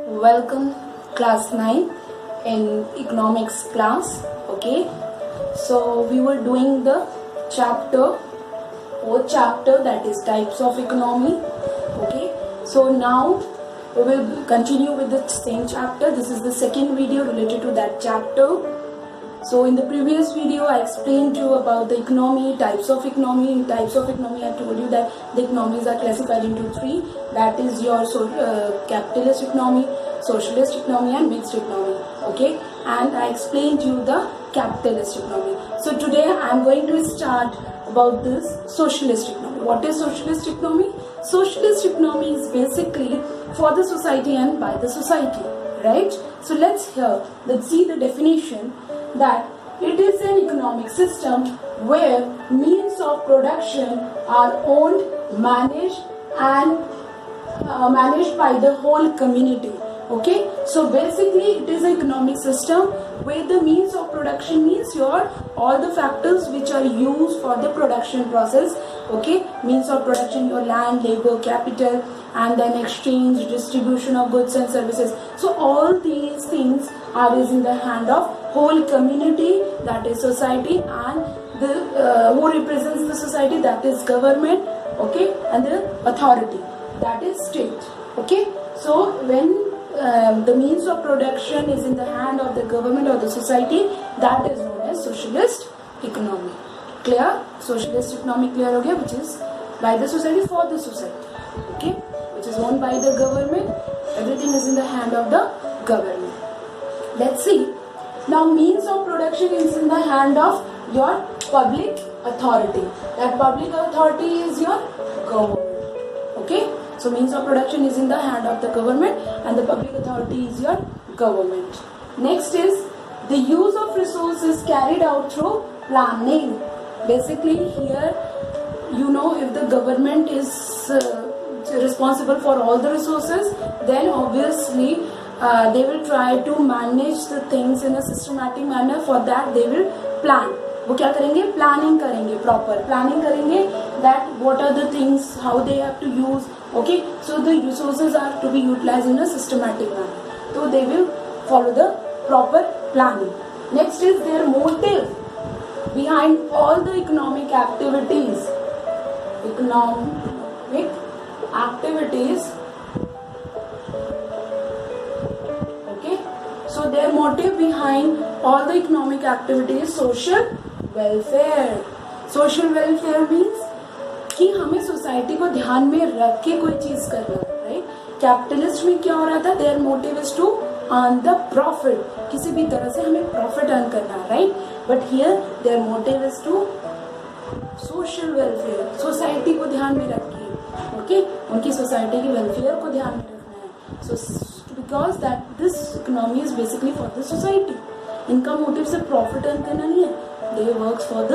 Welcome class 9 in economics class. Okay, so we were doing the fourth chapter, that is types of economy. Okay, so now we will continue with the same chapter. This is the second video related to that chapter. So in the previous video I explained to you about the economy, types of economy. In types of economy I told you that the economies are classified into three, that is your capitalist economy, socialist economy and mixed economy. Okay, and I explained to you the capitalist economy. So today I am going to start about this socialist economy. What is socialist economy? Socialist economy is basically for the society and by the society, right? So let's see the definition, that it is an economic system where means of production are owned, managed and managed by the whole community. Okay, so basically it is an economic system where the means of production means all the factors which are used for the production process. Okay, means of production, your land, labor, capital, and then exchange, distribution of goods and services. So all these things are in the hand of whole community, that is society, and the who represents the society, that is government. Okay, and the authority, that is state. Okay, so when the means of production is in the hand of the government or the society, that is known as socialist economy. Clear? Socialist economy clear ho gaya, which is by the society, for the society. Okay, which is owned by the government. Everything is in the hand of the government. Let's see. Now means of production is in the hand of your public authority. That public authority is your government. Okay, so means of production is in the hand of the government and the public authority is your government. Next is the use of resources carried out through planning. Basically here, if the government is responsible for all the resources, then obviously they will try to manage the things in a systematic manner. For that they will plan. वो क्या करेंगे? Planning करेंगे, proper planning करेंगे, that what are the things, how they have to use. Okay, so the resources are to be utilized in a systematic manner. So they will follow the proper planning. Next is their motive behind all the economic activities. Okay, so their motive behind all the economic activities, social welfare. Social welfare means कि हमें society को ध्यान में रख के कोई चीज करना, राइट? कैपिटलिस्ट में क्या हो रहा था? Their motive is to earn the profit. किसी भी तरह से हमें प्रॉफिट अर्न करना है, right? But here their motive is to social welfare. Society को ध्यान में रख के, ओके, उनकी सोसाइटी की वेलफेयर को ध्यान में रखना है. So because that this economy is basically for the society. इनका मोटिव सिर्फ प्रॉफिट अर्न करना नहीं है. They works for the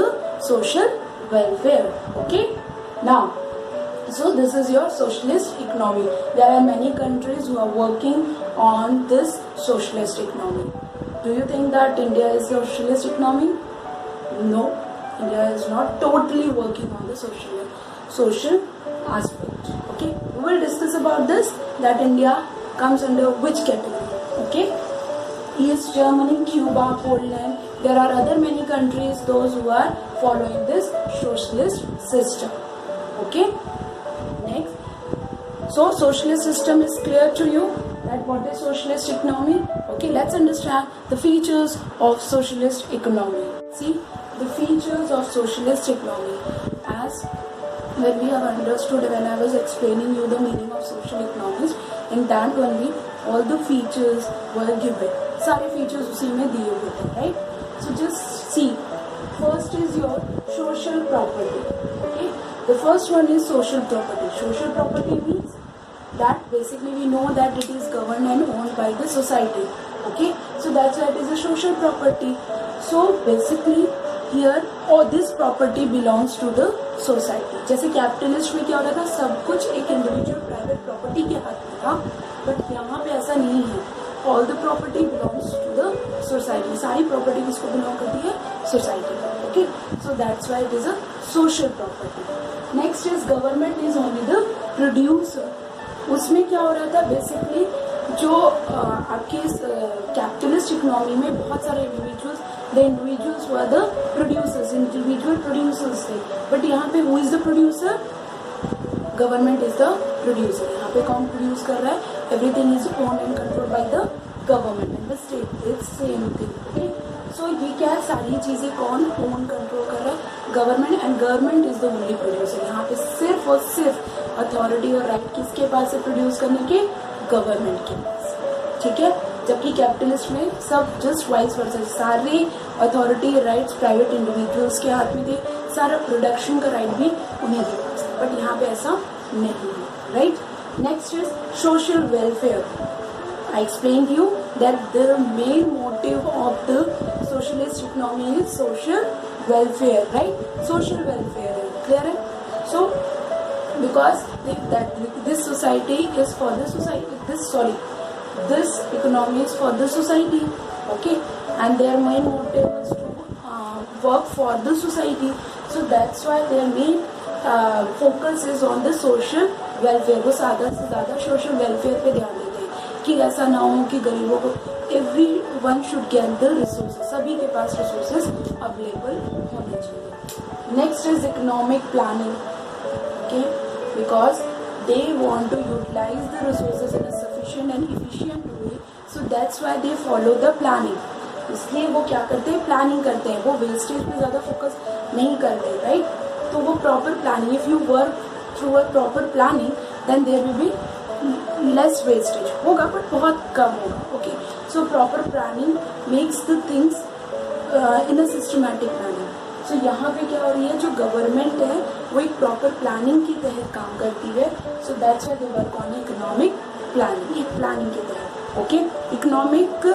social welfare. Okay, now, so this is your socialist economy. There are many countries who are working on this socialist economy. Do you think that India is a socialist economy? No, India is not totally working on the social aspect. Okay, we will discuss about this, that India comes under which category. Okay, East Germany, Cuba, Poland. There are other many countries, those who are following this socialist system. Okay, next, so socialist system is clear to you, that what is socialist economy. Okay, let's understand the features of socialist economy. See the features of socialist economy, as when we have understood, when I was explaining you the meaning of social economies, in that only all the features were given. सारे features उसी में दिए हुए थे, right? So just see, first is your social property. Okay, the first one is social property. Social property means that basically we know that it is governed and owned by the society. Okay, so that's why it is a social property. So basically here this property belongs to the society. जैसे capitalist में क्या होता था, सब कुछ एक individual private property के हाथ में था, बट यहाँ पे ऐसा नहीं है. All the property belongs to the society. सारी प्रॉपर्टी किसको बिलोंग करती है? सोसाइटी को. Okay, so that's why it is a social property. Next is government is only the producer. उसमें क्या हो रहा था? बेसिकली जो आपके इस कैपिटलिस्ट इकोनॉमी में बहुत सारे individuals, the individuals were the producers, individual producers थे, बट यहाँ पे who is the producer? Government is the producer. यहाँ पे कौन प्रोड्यूस कर रहा है? Everything is own and control by the government and the state. It's same thing. Okay, so ये क्या है, सारी चीजें कौन ओन कंट्रोल कर रहा है? Government. And government is the only producer. यहाँ पे सिर्फ और सिर्फ अथॉरिटी और राइट किसके पास है प्रोड्यूस करने के? गवर्नमेंट के पास. ठीक है, जबकि कैपिटलिस्ट में सब जस्ट वाइस वर्सा, सारे अथॉरिटी राइट्स प्राइवेट इंडिविजुअल्स के हाथ में थे, सारा प्रोडक्शन का राइट भी उन्हीं के पास था. बट यहाँ पे ऐसा नहीं है. Right. Next is social welfare. I explained you that the main motive of the socialist economy is social welfare, right? Social welfare, clear है? So, because this society is for the society, this economy is for the society, okay? And their main motive is to work for the society. So that's why their main focus is on the social welfare. वो ज़्यादा से ज़्यादा social welfare पे ध्यान देते हैं कि ऐसा ना हो कि गरीबों को, everyone should get the resources, सभी के पास रिसोर्सेज अवेलेबल होने चाहिए. Next is economic planning. Okay, because they want to utilise the resources in a sufficient and efficient way, so that's why they follow the planning. इसलिए वो क्या करते हैं? प्लानिंग करते हैं. वो वेस्टेज पे ज़्यादा फोकस नहीं करते. राइट. तो वो proper planning, if you work through a proper planning then there will be less wastage. होगा बट बहुत कम होगा. Okay, so proper planning makes the things in a systematic planning. So यहाँ पे क्या हो रही है, जो गवर्नमेंट है वो एक प्रॉपर प्लानिंग के तहत काम करती है. सो that's why they work on economic planning. एक प्लानिंग के तहत. Okay, economic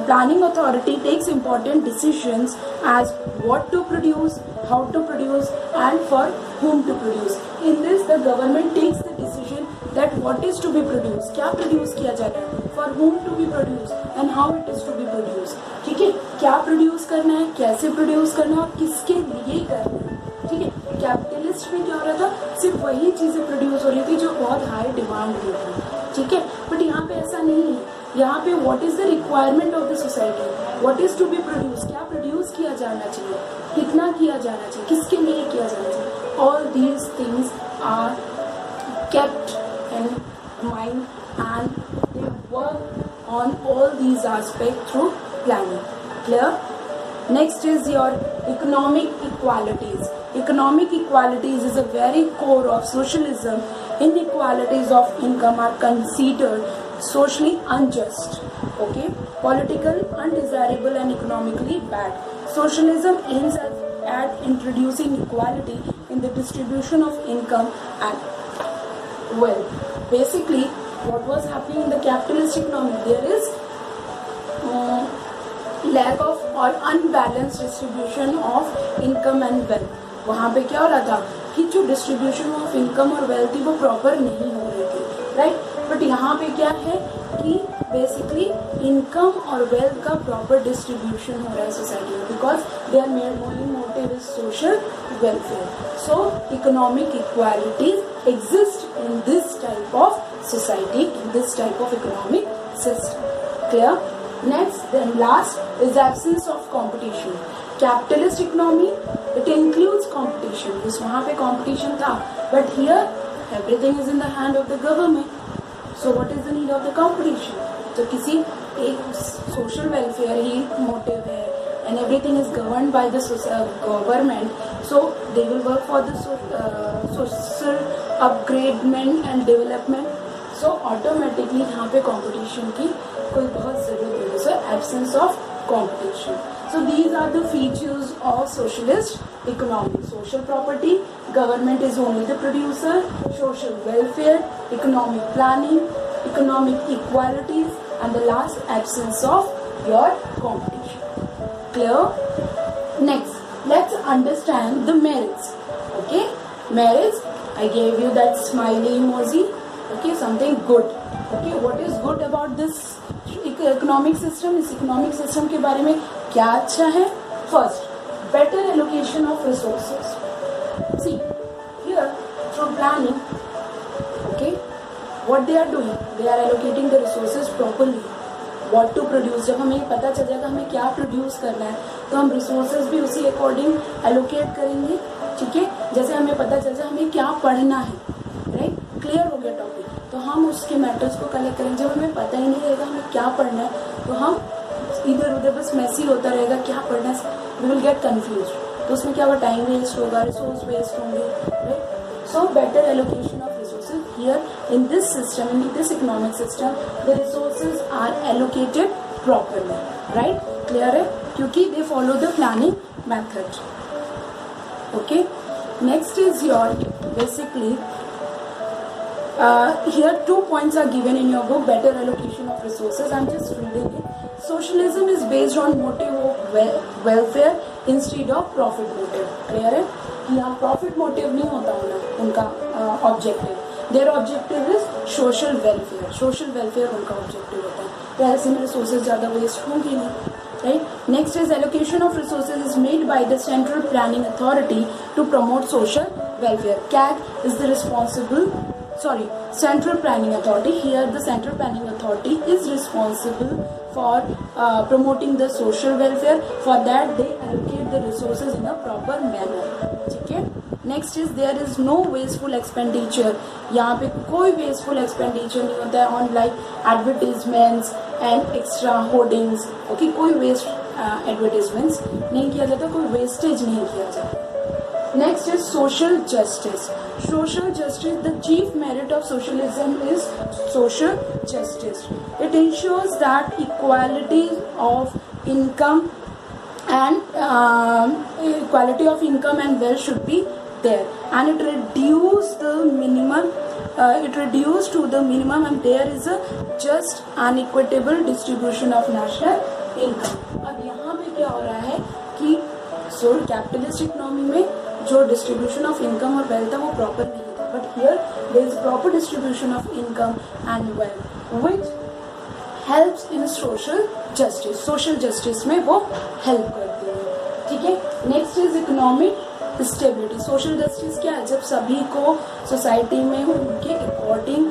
planning authority takes important decisions as what to produce, how to produce and for whom to produce. In this the government takes the decision that what is to be produced, क्या produce किया जा रहा है, for whom to be produced and how it is to be produced. ठीक है, क्या produce करना है, कैसे produce करना है और किसके लिए करना है. ठीक है, कैपिटलिस्ट में क्या हो रहा था, सिर्फ वही चीज़ें प्रोड्यूस हो रही थी जो बहुत हाई डिमांड की थी. ठीक है, बट यहाँ पे ऐसा नहीं है. यहाँ पे what is the requirement of the society, what is to be produce, क्या प्रोड्यूस किया जाना चाहिए, कितना किया जाना चाहिए, किसके लिए किया जाना चाहिए. All these things are kept in mind and they work on all these aspect through planning. Clear. Next is your economic equalities. Economic equalities is a very core of socialism. Inequalities of income are considered socially unjust, okay, political undesirable and economically bad. Socialism aims at introducing equality in the distribution of income and wealth. Basically, what was happening in the capitalist economy, there is lack of और unbalance distribution of income and wealth. वहाँ पे क्या हो रहा था कि जो distribution of income और वेल्थ थी वो प्रॉपर नहीं हो रही थी. राइट. बट यहाँ पे क्या है कि बेसिकली इनकम और वेल्थ का प्रॉपर डिस्ट्रीब्यूशन हो रहा है सोसाइटी में, because they are main motive is social welfare. So economic equalities exist in this type of society, in this type of economic system. Clear. Next, then last is the absence of competition. Capitalist economy, it includes competition. जिस वहाँ पे competition था, but here everything is in the hand of the government. So what is the need of the competition? तो किसी एक social welfare ही motive है, and everything is governed by the government. So they will work for the social upgradement and development. So automatically यहाँ पे competition की कोई बहुत जरूरत नहीं है. So absence of competition. So these are the features of socialist economy. Social property, government is only the producer, social welfare, economic planning, economic equalities, and the last, absence of your competition. Clear? Next, let's understand the merits. Okay, merits, I gave you that smiley emoji. Okay, something good. Okay, what is good about this economic system? इस economic system के बारे में क्या अच्छा है? First, better allocation of resources. See here through planning, okay, what they are doing, they are allocating the resources properly. What to produce, जब हमें पता चल जाएगा हमें क्या प्रोड्यूस करना है तो हम रिसोर्सेज भी उसी अकॉर्डिंग एलोकेट करेंगे. ठीक है, जैसे हमें पता चल जाए हमें क्या पढ़ना है, राइट, क्लियर हो गया टॉपिक, तो हम उसके मैटर्स को कलेक्ट करेंगे. जब हमें पता ही नहीं रहेगा हमें क्या पढ़ना है तो हम इधर उधर बस मैसी होता रहेगा क्या पढ़ना है, वी विल गेट कन्फ्यूज. तो उसमें क्या होगा, टाइम वेस्ट होगा, रिसोर्स वेस्ट होंगे, right. So better allocation of resources here in this system, in this economic system the resources are allocated properly, right. Clear है, क्योंकि they follow the planning method. Okay, next is your basically here 2 points are given in your book, better allocation of resources. I'm just reading it. Socialism is based on motive of welfare instead of profit motive. Clear है कि यहाँ profit motive नहीं होता होना उनका objective. Their objective is social welfare. Social welfare उनका objective होता है, तो ऐसे में resources ज़्यादा waste होंगे नहीं. Right. Next is allocation of resources is made by the Central Planning Authority to promote social welfare. CAG is the responsible, Central Planning Authority. Here the Central Planning Authority is responsible for promoting the social welfare. For that they allocate the resources in a proper manner. ठीक है. Next is there is no wasteful expenditure. यहाँ पे कोई wasteful expenditure नहीं होता है on like advertisements and extra hoardings. Okay, कोई waste advertisements नहीं किया जाता, कोई wastage नहीं किया जाता. Next is social justice. Social justice, the chief merit of socialism is social justice. It ensures that equality of income and wealth should be there, and it reduced to the minimum, and there is a just and equitable distribution of national income. अब यहाँ पे क्या हो रहा है कि capitalist economy में जो डिस्ट्रीब्यूशन ऑफ इनकम और वेल्थ है वो प्रॉपर नहीं था, but here there is proper distribution of income and wealth which helps in social justice. Social justice में वो हेल्प करती है. ठीक है. Next is economic stability. Social justice क्या है, जब सभी को सोसाइटी में उनके अकॉर्डिंग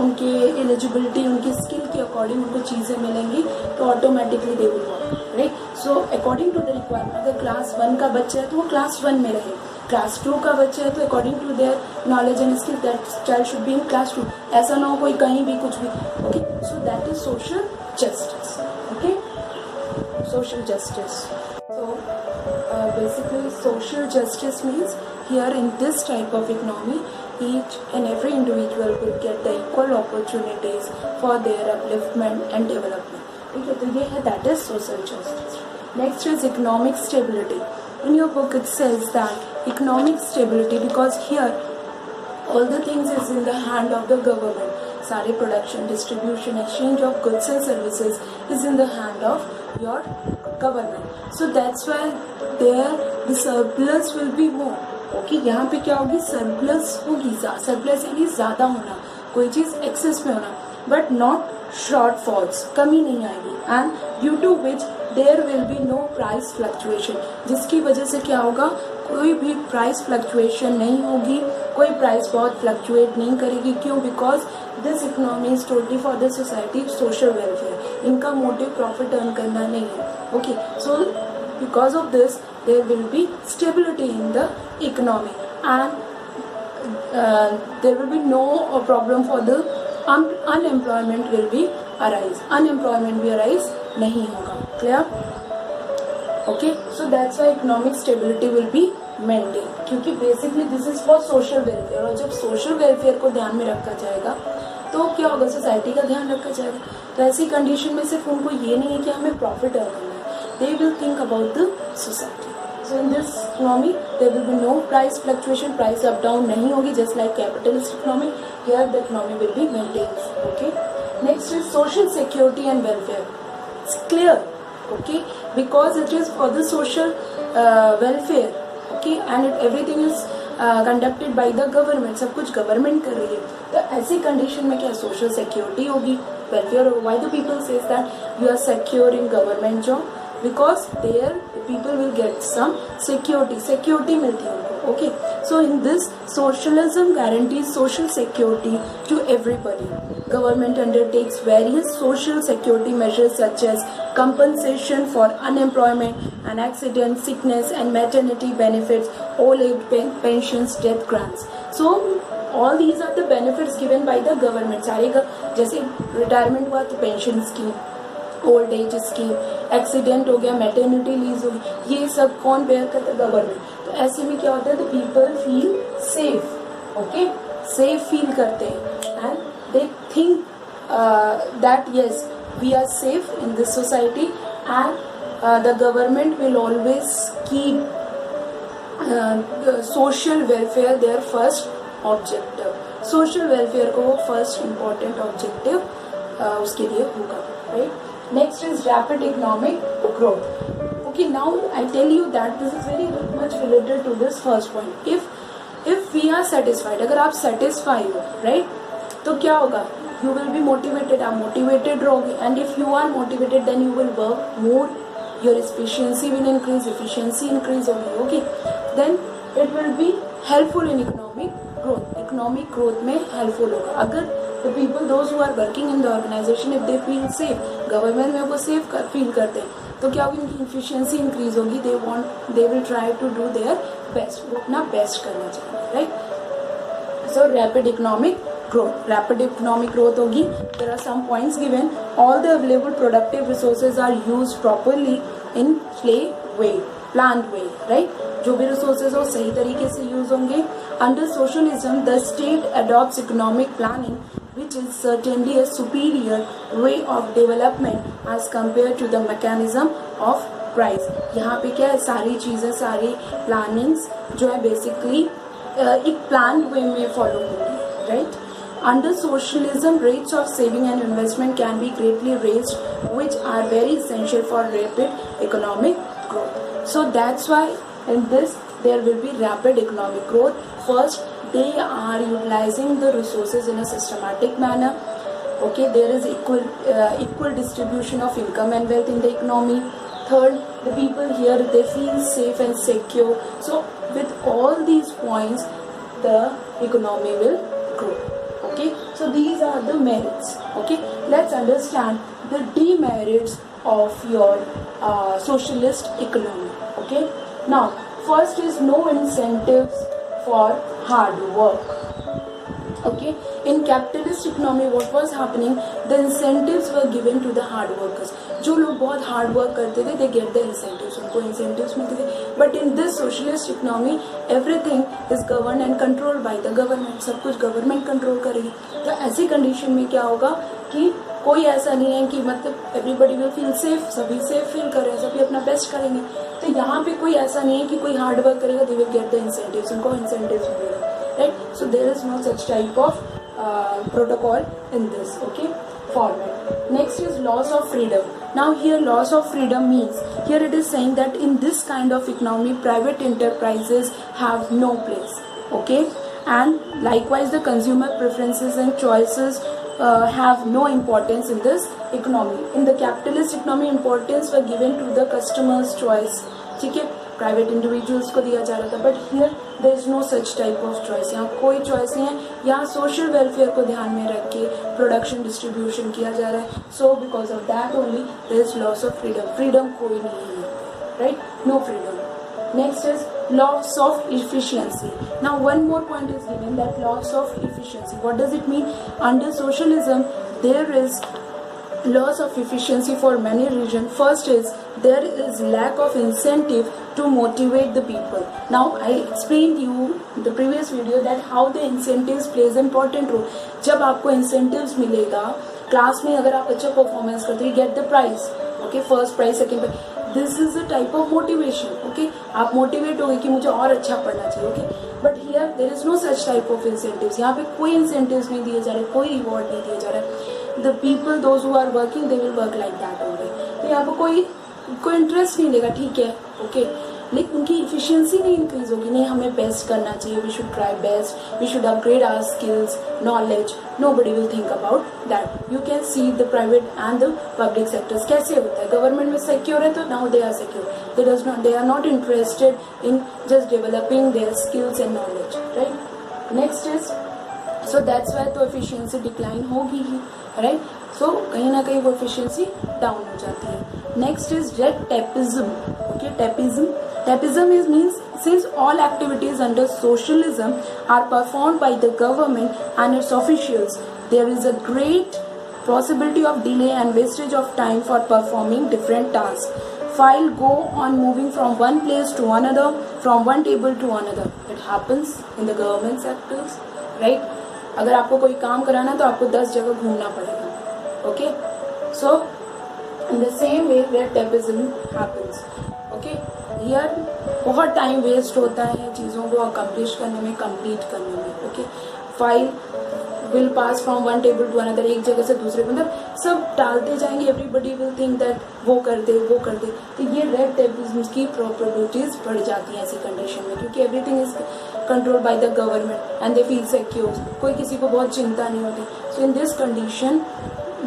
उनके एलिजिबिलिटी, उनकी स्किल के अकॉर्डिंग उनको चीज़ें मिलेंगी तो automatically they will work, right. So according to the requirement, अगर क्लास 1 का बच्चा है तो वो क्लास 1 में रहे, क्लास 2 का बच्चा है तो according to their knowledge and skill that child should be in class 2. ऐसा ना हो कोई कहीं भी कुछ भी. Okay, so that is social justice. Okay, social justice. So basically social justice means here in this type of economy each and every individual will get the equal opportunities for their upliftment and development. ठीक है, तो ये है that is social justice. Next is economic stability. In your book it says that economic stability, because here all the things is in the hand of the government. सारे production, distribution, exchange of goods and services is in the hand of your government. So that's why there the surplus will be more. Okay, यहाँ पे क्या होगी, surplus होगी. surplus यानी ज़्यादा होना, कोई चीज़ excess में होना, but not shortfalls, कमी नहीं आएगी. And due to which there will be no price fluctuation, जिसकी वजह से क्या होगा, कोई भी प्राइस फ्लक्चुएशन नहीं होगी, कोई प्राइस बहुत फ्लक्चुएट नहीं करेगी. क्यों? Because this economy is totally for the society social welfare. इनका मोटिव प्रॉफिट अर्न करना नहीं है. Okay, so because of this there will be stability in the economy and there will be no problem for the unemployment will be arise. Unemployment भी arise नहीं होगा. Clear? Okay, so that's why economic stability will be maintained, क्योंकि basically this is for social welfare. और जब social welfare को ध्यान में रखा जाएगा तो क्या होगा, सोसाइटी का ध्यान रखा जाएगा. तो ऐसी कंडीशन में सिर्फ उनको ये नहीं है कि हमें प्रॉफिट अर्न करना है, they will think about the society. So in this economy there will be no price fluctuation, price up down नहीं होगी, just like capitalist economy. Here the economy will be maintained. Okay, next is social security and welfare. It's clear. Okay, because it is for the social welfare. Okay, and everything is conducted by the government. सब कुछ government कर रही है. तो ऐसी condition में क्या social security होगी, वेलफेयर होगा. Why the people says that you are secure in government job? Because there the people will get some security. Security मिलती है उनको. Okay, so in this, socialism guarantees social security to everybody. Government undertakes various social security measures such as compensation for unemployment and accident, sickness and maternity benefits, old age pensions, death grants. So all these are the benefits given by the government. सारे जैसे retirement हुआ तो pension scheme, old age scheme, accident हो गया, maternity leave हो गई, ये सब कौन बेयर करता है? गवर्नमेंट. तो ऐसे में क्या होता है? The people feel safe. Okay, safe feel करते हैं and they think that yes we are safe in this society and the government will always keep social welfare their first objective. Social welfare को वो first important objective उसके लिए होगा. Right. Next is rapid economic growth. Okay, now I tell you that this is very much related to this first point. If we are satisfied, अगर आप satisfy हो, right, तो क्या होगा? You will be motivated. आप motivated रहोगे, and if you are motivated, then you will work more. Your efficiency will increase. Efficiency increase होगी. Okay, then it will be helpful in economic growth. Economic growth में helpful होगा. अगर the people those who are working in the organization, if they feel safe, government में वो safe feel करते हैं, तो क्या होगी? उनकी इफिशियंसी इंक्रीज होगी. They will try to do their best. वो अपना बेस्ट करना चाहिए. Right. So rapid economic growth. Rapid economic growth होगी. There are some points given. All the available productive resources are used properly in planned way. Right. जो भी resources हो सही तरीके से यूज होंगे. Under socialism the state adopts economic planning which is certainly a superior way of development as compared to the mechanism of price. यहाँ पे क्या है? सारी चीज़ें, सारी प्लानिंग्स जो है बेसिकली एक प्लान वे में फॉलो होगी. Right. Under socialism, rates of saving and investment can be greatly raised, which are very essential for rapid economic growth. So that's why in this there will be rapid economic growth. First, they are utilizing the resources in a systematic manner. Okay, there is equal distribution of income and wealth in the economy. Third, the people here, they feel safe and secure. So with all these points, the economy will grow. Okay, so these are the merits. Okay, let's understand the demerits of your socialist economy. Okay, now first is no incentives for hard work. Okay, in capitalist economy what was happening? The incentives were given to the hard workers. जो लोग बहुत hard work करते थे, they get the incentives. उनको incentives मिलते थे. But in this socialist economy, everything is governed and controlled by the government. सब कुछ government control करेगी. तो ऐसी condition में क्या होगा कि कोई ऐसा नहीं है कि मतलब everybody will feel safe, सभी safe feel कर रहे हैं, सभी अपना बेस्ट करेंगे. तो यहाँ पे कोई ऐसा नहीं है कि कोई हार्ड वर्क करेगा, they will get the incentives. उनको incentives मिलेगा. Right? So there is no such type of protocol in this. Okay, format. Next is loss of freedom. Now here loss of freedom means, here it is saying that in this kind of economy private enterprises have no place. Okay, and likewise the consumer preferences and choices have no importance in this economy. In the capitalist economy importance were given to the customer's choice. ठीक है, private individuals को दिया जा रहा था. But here there is no such type of choice. यहाँ कोई choice नहीं है. यहाँ सोशल वेलफेयर को ध्यान में रख के प्रोडक्शन डिस्ट्रीब्यूशन किया जा रहा है. So because of that only there is loss of freedom. Freedom कोई नहीं है. Right, no freedom. Next is loss of efficiency. Now one more point is given, that loss of efficiency. What does it mean? Under socialism, there is loss of efficiency for many reasons. First is there is lack of incentive to motivate the people. Now I explained you in the previous video that how the incentives plays an important role. जब आपको incentives मिलेगा, class में अगर आप अच्छा performance करते हो, get the prize. Okay, first prize, second prize. This is a type of motivation. Okay, आप मोटिवेट हो गए कि मुझे और अच्छा पढ़ना चाहिए. Okay, but here there is no such type of incentives. यहाँ पे कोई incentives नहीं दिए जा रहे, कोई reward नहीं दिया जा रहा. The people, those who are working, they will work like that only. तो यहाँ पे कोई इंटरेस्ट नहीं लेगा. ठीक है, ओके, लेकिन उनकी इफिशियंसी नहीं इंक्रीज होगी, नहीं हमें बेस्ट करना चाहिए, we should try best, we should upgrade our skills, knowledge, nobody will think about that. You can see the private and the public sectors कैसे होता है, गवर्नमेंट में सिक्योर है तो now they are secure, they are not interested in just developing their skills and knowledge, right? Next is, so that's why तो efficiency decline होगी ही, right? So कहीं ना कहीं वो efficiency down हो जाती है. Next is red tapeism. Okay, tapeism is means since all activities under socialism are performed by the government and its officials, there is a great possibility of delay and wastage of time for performing different tasks. File go on moving from one place to another, from one table to another. It happens in the government sectors, right? अगर आपको कोई काम कराना है तो आपको 10 जगह घूमना पड़ेगा. Okay, so in the same way where tapeism happens, okay, here बहुत टाइम वेस्ट होता है चीज़ों को अकम्प्लिश करने में, कंप्लीट करने में. Okay, file will pass from one table to another, एक जगह से दूसरे, मतलब सब टालते जाएंगे, एवरीबडी विल थिंक दैट वो कर दे. तो ये रेड टेपिज्म की प्रोबेबिलिटीज बढ़ जाती हैं ऐसी कंडीशन में, क्योंकि everything is control by the government and they feel secure, कोई किसी को बहुत चिंता नहीं होती. So in this condition,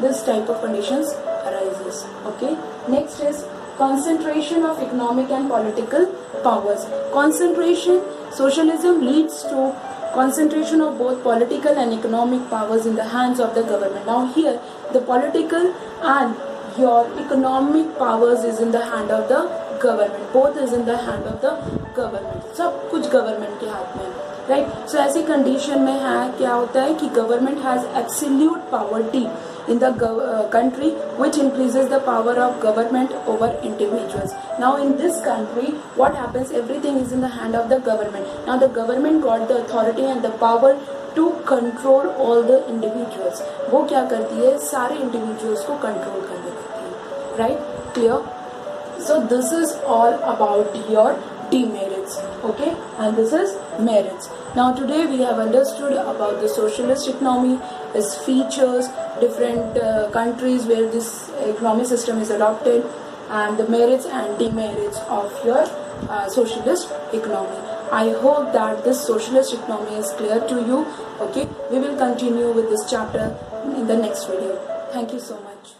this type of conditions arises. Okay, next is concentration of economic and political powers. Concentration, socialism leads to concentration of both political and economic powers in the hands of the government. Now here the political and your economic powers is in the hand of the government, both is in the hand of the government, सब कुछ government के हाथ में, right? So ऐसी condition में है क्या होता है कि government has absolute poverty in the country, which increases the power of government over individuals. Now in this country what happens, everything is in the hand of the government. Now the government got the authority and the power to control all the individuals. वो क्या करती है, सारे individuals को control करने लगती है, right? Clear? So this is all about your demerits, okay, and this is merits. Now today we have understood about the socialist economy, its features, different countries where this economic system is adopted, and the merits and demerits of your socialist economy. I hope that this socialist economy is clear to you. Okay, we will continue with this chapter in the next video. Thank you so much.